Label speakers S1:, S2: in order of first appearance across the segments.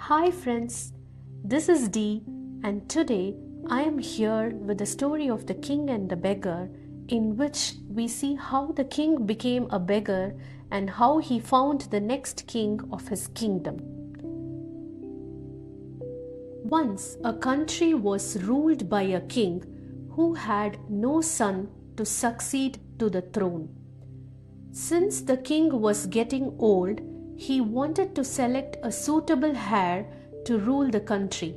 S1: Hi friends, this is Dee, and today I am here with the story of the king and the beggar, in which we see how the king became a beggar and how he found the next king of his kingdom. Once a country was ruled by a king who had no son to succeed to the throne. Since the king was getting old, he wanted to select a suitable heir to rule the country.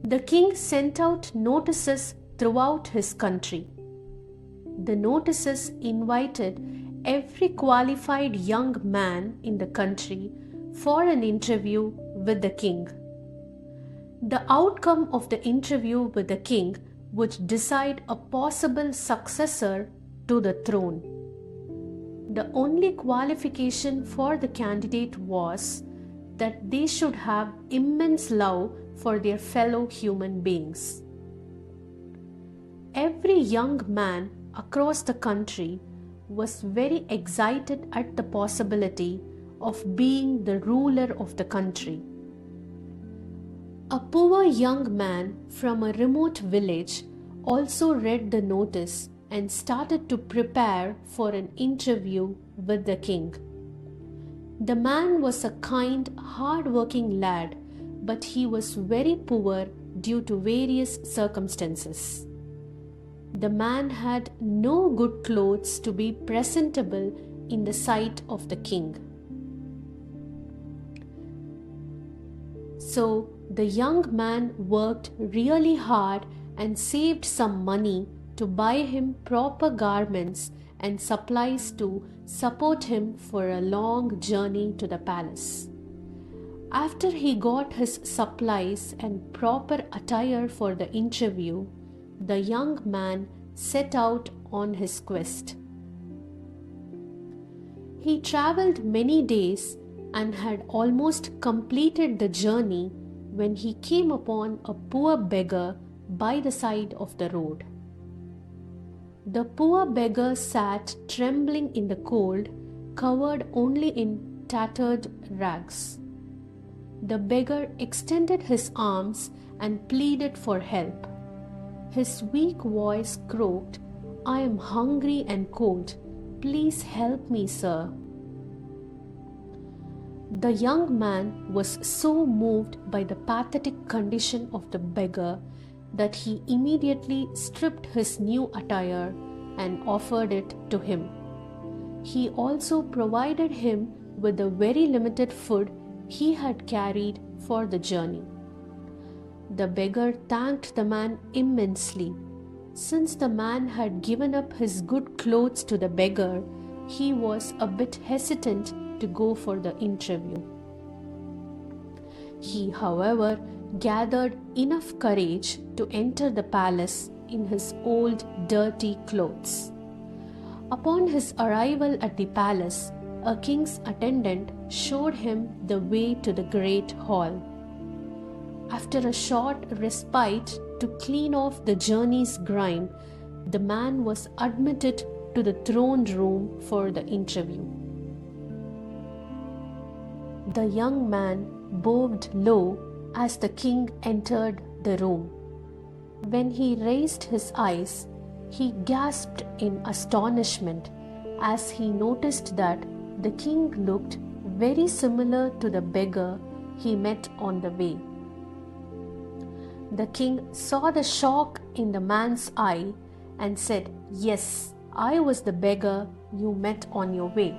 S1: The king sent out notices throughout his country. The notices invited every qualified young man in the country for an interview with the king. The outcome of the interview with the king would decide a possible successor to the throne. The only qualification for the candidate was that they should have immense love for their fellow human beings. Every young man across the country was very excited at the possibility of being the ruler of the country. A poor young man from a remote village also read the notice and started to prepare for an interview with the king. The man was a kind, hard-working lad, but he was very poor due to various circumstances. The man had no good clothes to be presentable in the sight of the king. So the young man worked really hard and saved some money to buy him proper garments and supplies to support him for a long journey to the palace. After he got his supplies and proper attire for the interview, the young man set out on his quest. He traveled many days and had almost completed the journey when he came upon a poor beggar by the side of the road. The poor beggar sat trembling in the cold, covered only in tattered rags. The beggar extended his arms and pleaded for help. His weak voice croaked, "I am hungry and cold. Please help me, sir." The young man was so moved by the pathetic condition of the beggar that he immediately stripped his new attire and offered it to him. He also provided him with the very limited food he had carried for the journey. The beggar thanked the man immensely. Since the man had given up his good clothes to the beggar, he was a bit hesitant to go for the interview. He, however, gathered enough courage to enter the palace in his old dirty clothes. Upon his arrival at the palace, a king's attendant showed him the way to the great hall. After a short respite to clean off the journey's grime, the man was admitted to the throne room for the interview. The young man bowed low as the king entered the room. When he raised his eyes, he gasped in astonishment as he noticed that the king looked very similar to the beggar he met on the way. The king saw the shock in the man's eye and said, "Yes, I was the beggar you met on your way."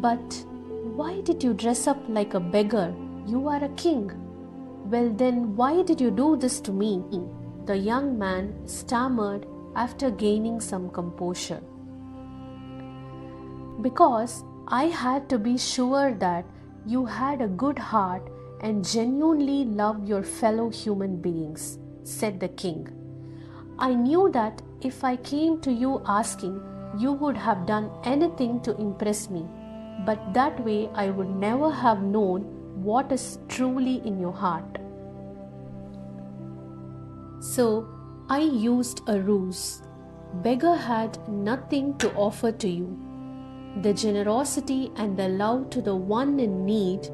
S1: "But why did you dress up like a beggar? You are a king." "Well then, why did you do this to me?" the young man stammered after gaining some composure. "Because I had to be sure that you had a good heart and genuinely loved your fellow human beings," said the king. "I knew that if I came to you asking, you would have done anything to impress me, but that way I would never have known what is truly in your heart. So I used a ruse. Beggar had nothing to offer to you. The generosity and the love to the one in need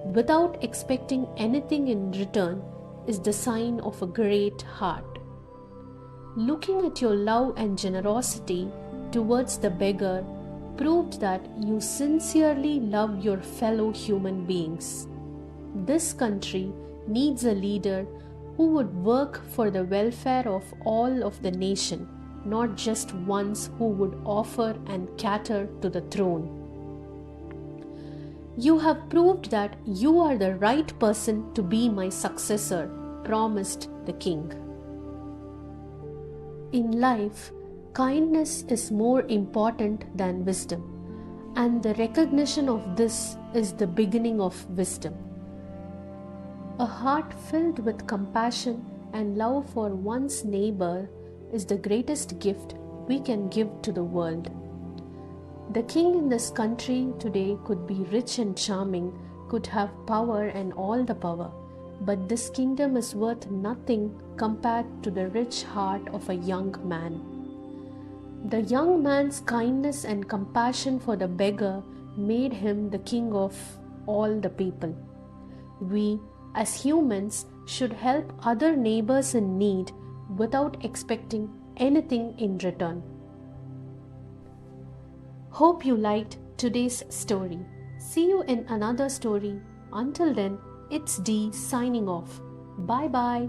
S1: without expecting anything in return is the sign of a great heart. Looking at your love and generosity towards the beggar proved that you sincerely love your fellow human beings. This country needs a leader who would work for the welfare of all of the nation, not just ones who would offer and cater to the throne. You have proved that you are the right person to be my successor, promised the king. In life, kindness is more important than wisdom, and the recognition of this is the beginning of wisdom. A heart filled with compassion and love for one's neighbor is the greatest gift we can give to the world. The king in this country today could be rich and charming, could have power and all the power, but this kingdom is worth nothing compared to the rich heart of a young man. The young man's kindness and compassion for the beggar made him the king of all the people. We, as humans, should help other neighbors in need without expecting anything in return. Hope you liked today's story. See you in another story. Until then, it's Dee signing off. Bye bye.